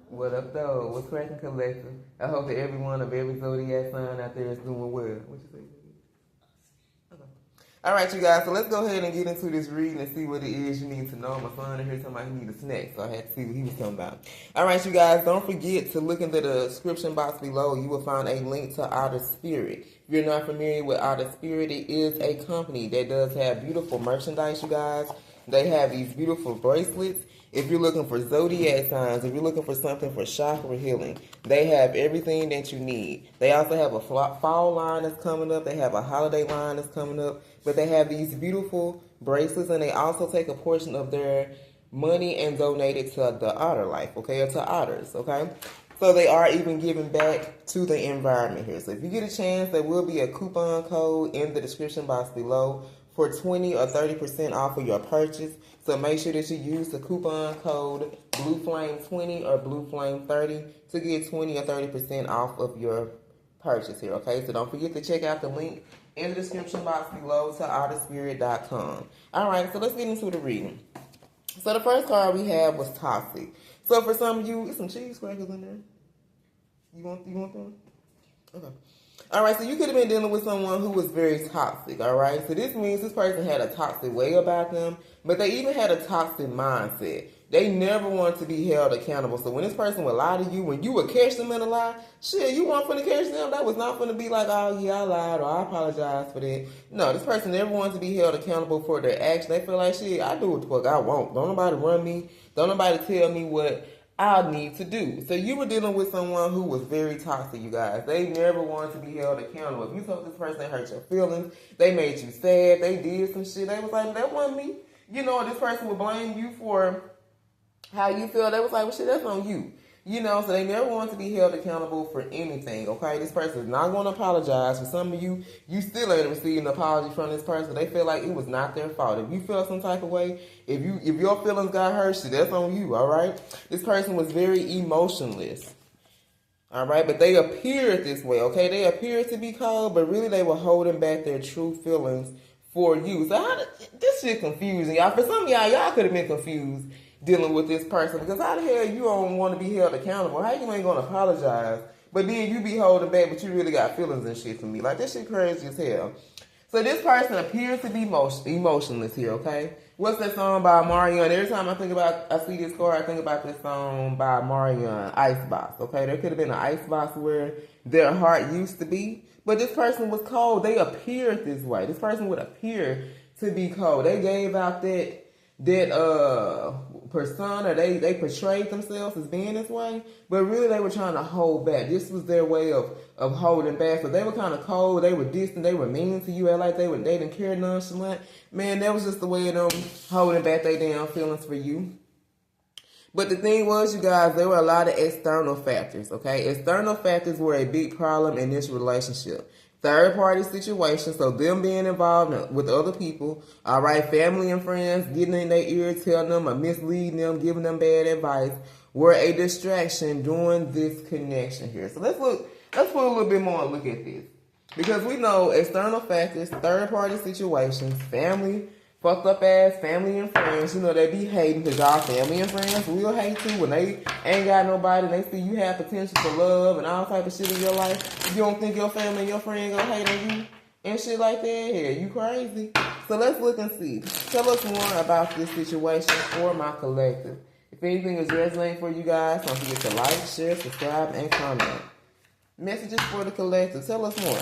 What up, though? What's cracking, collective? I hope that everyone of every zodiac sign out there is doing well. What you say? Okay. All right, you guys. So let's go ahead and get into this reading and see what it is you need to know. My son in here talking about he need a snack, so I had to see what he was talking about. All right, you guys. Don't forget to look into the description box below. You will find a link to Outer Spirit. If you're not familiar with Outer Spirit, it is a company that does have beautiful merchandise, you guys. They have these beautiful bracelets. If you're looking for zodiac signs, if you're looking for something for chakra healing, they have everything that you need. They also have a fall line that's coming up. They have a holiday line that's coming up. But they have these beautiful bracelets, and they also take a portion of their money and donate it to the otter life, okay, or to otters, okay? So they are even giving back to the environment here. So if you get a chance, there will be a coupon code in the description box below for 20 or 30% off of your purchase. So make sure that you use the coupon code BlueFlame20 or BlueFlame30 to get 20 or 30% off of your purchase here, okay? So don't forget to check out the link in the description box below to outerspirit.com. All right, so let's get into the reading. So the first card we have was Toxic. So for some of you, there's some cheese crackers in there. You want them? Okay. All right, so you could have been dealing with someone who was very toxic, all right? So this means this person had a toxic way about them, but they even had a toxic mindset. They never wanted to be held accountable. So when this person would lie to you, when you would catch them in a lie, shit, you weren't finna catch them. That was not finna be like, oh, yeah, I lied, or I apologize for that. No, this person never wanted to be held accountable for their actions. They feel like, shit, I do what the fuck I want. Don't nobody run me. Don't nobody tell me what I need to do. So you were dealing with someone who was very toxic, you guys. They never wanted to be held accountable. If you told this person they hurt your feelings, they made you sad, they did some shit, they was like, that wasn't me. You know, this person would blame you for how you feel. They was like, well, shit, that's on you. You know, so they never want to be held accountable for anything, okay? This person is not going to apologize. For some of you, you still ain't receiving an apology from this person. They feel like it was not their fault. If you feel some type of way, if your feelings got hurt, shit, that's on you, all right? This person was very emotionless, all right? But they appeared this way, okay? They appeared to be cold, but really they were holding back their true feelings for you. So this shit confusing, y'all. For some of y'all could have been confused dealing with this person, because how the hell you don't want to be held accountable? How you ain't gonna apologize, but then you be holding back, but you really got feelings and shit for me? Like, this shit crazy as hell. So this person appears to be emotionless here, okay? What's that song by Marion? Every time I see this card, I think about this song by Marion, Icebox, okay? There could have been an icebox where their heart used to be, but this person was cold. They appeared this way. This person would appear to be cold. They gave out that persona, they portrayed themselves as being this way, but really they were trying to hold back. This was their way of holding back. So they were kind of cold, they were distant, they were mean to you, like they didn't care, nonchalant. Man, that was just the way of them holding back their damn feelings for you. But the thing was, you guys, there were a lot of external factors, okay? External factors were a big problem in this relationship. Third-party situations, so them being involved with other people, all right, family and friends getting in their ear, telling them or misleading them, giving them bad advice, were a distraction during this connection here. So let's put a little bit more look at this. Because we know external factors, third-party situations, family, fucked up ass family and friends, you know, they be hating, because our family and friends will hate you when they ain't got nobody and they see you have potential for love and all type of shit in your life. You don't think your family and your friend gonna hate on you and shit like that? Yeah, you crazy. So let's look and see. Tell us more about this situation for my collective. If anything is resonating for you guys, don't forget to like, share, subscribe, and comment. Messages for the collective. Tell us more.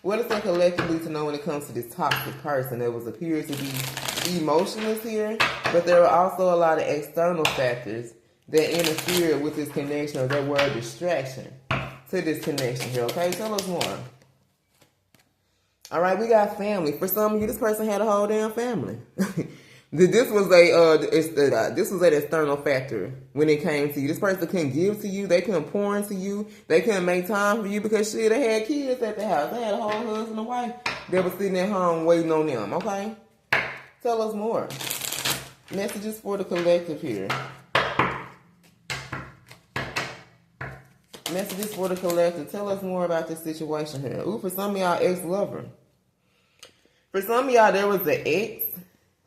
What does the collective need to know when it comes to this toxic person that was appears to be emotionless here? But there are also a lot of external factors that interfere with this connection, or that were a distraction to this connection here, okay? Tell us more. All right, we got family. For some of you, this person had a whole damn family. This was an external factor when it came to you. This person couldn't give to you. They couldn't pour into you. They couldn't make time for you because shit, they had kids at the house. They had a whole husband and wife that was sitting at home waiting on them, okay? Tell us more. Messages for the collective here. Messages for the collective. Tell us more about this situation here. Ooh, for some of y'all, ex-lover. For some of y'all, there was an ex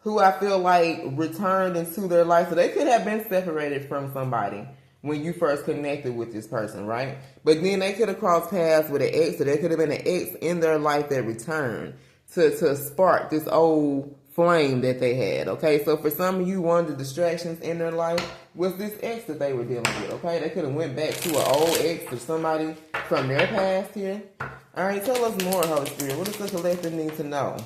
who I feel like returned into their life. So they could have been separated from somebody when you first connected with this person, right? But then they could have crossed paths with an ex, or there could have been an ex in their life that returned to spark this old flame that they had, okay? So for some of you, one of the distractions in their life was this ex that they were dealing with, okay? They could have went back to an old ex or somebody from their past here. All right, tell us more, Holy Spirit. What does the collective need to know?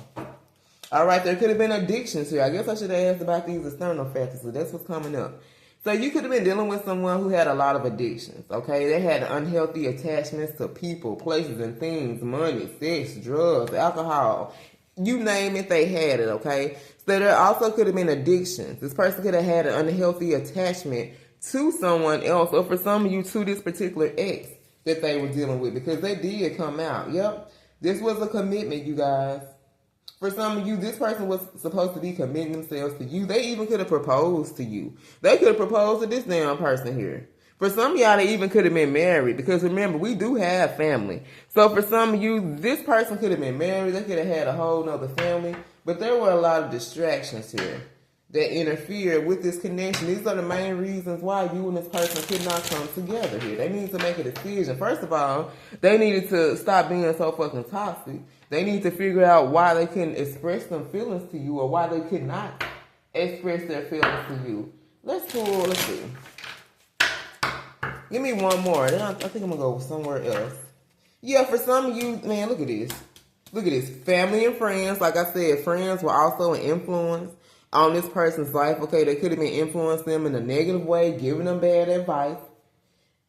All right, there could have been addictions here. I guess I should have asked about these external factors, so that's what's coming up. So you could have been dealing with someone who had a lot of addictions, okay? They had unhealthy attachments to people, places, and things, money, sex, drugs, alcohol. You name it, they had it, okay? So there also could have been addictions. This person could have had an unhealthy attachment to someone else, or for some of you, to this particular ex that they were dealing with, because they did come out. Yep, this was a commitment, you guys. For some of you, this person was supposed to be committing themselves to you. They even could have proposed to you. They could have proposed to this damn person here. For some of y'all, they even could have been married. Because remember, we do have family. So for some of you, this person could have been married. They could have had a whole nother family. But there were a lot of distractions here that interfered with this connection. These are the main reasons why you and this person could not come together here. They need to make a decision. First of all, they needed to stop being so fucking toxic. They need to figure out why they couldn't express some feelings to you, or why they could not express their feelings to you. Let's see. Give me one more. Then I think I'm going to go somewhere else. Yeah, for some of you, man, look at this. Look at this. Family and friends. Like I said, friends were also an influence on this person's life. Okay, they could have been influencing them in a negative way, giving them bad advice.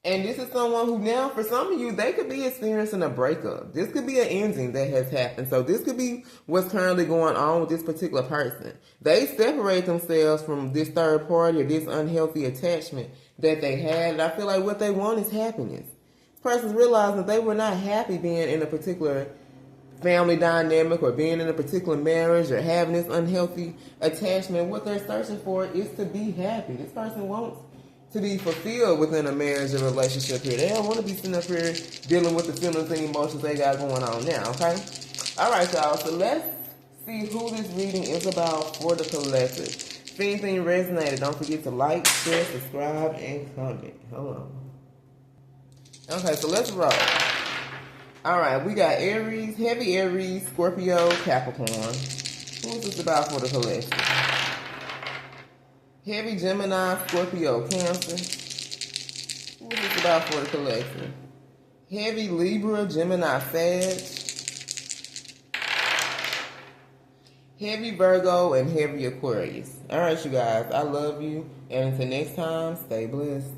And this is someone who now, for some of you, they could be experiencing a breakup. This could be an ending that has happened. So this could be what's currently going on with this particular person. They separate themselves from this third party or this unhealthy attachment that they had. And I feel like what they want is happiness. This person's realizing that they were not happy being in a particular family dynamic or being in a particular marriage or having this unhealthy attachment. What they're searching for is to be happy. This person wants to be fulfilled within a marriage or relationship here. They don't want to be sitting up here dealing with the feelings and emotions they got going on now, okay? All right, y'all. So let's see who this reading is about for the collective. If anything resonated, don't forget to like, share, subscribe, and comment. Hold on. Okay, so let's roll. All right, we got Aries, heavy Aries, Scorpio, Capricorn. Who's this about for the collective? Heavy Gemini, Scorpio, Cancer. Who's this about for the collective? Heavy Libra, Gemini, Sag. Heavy Virgo, and heavy Aquarius. All right, you guys. I love you. And until next time, stay blessed.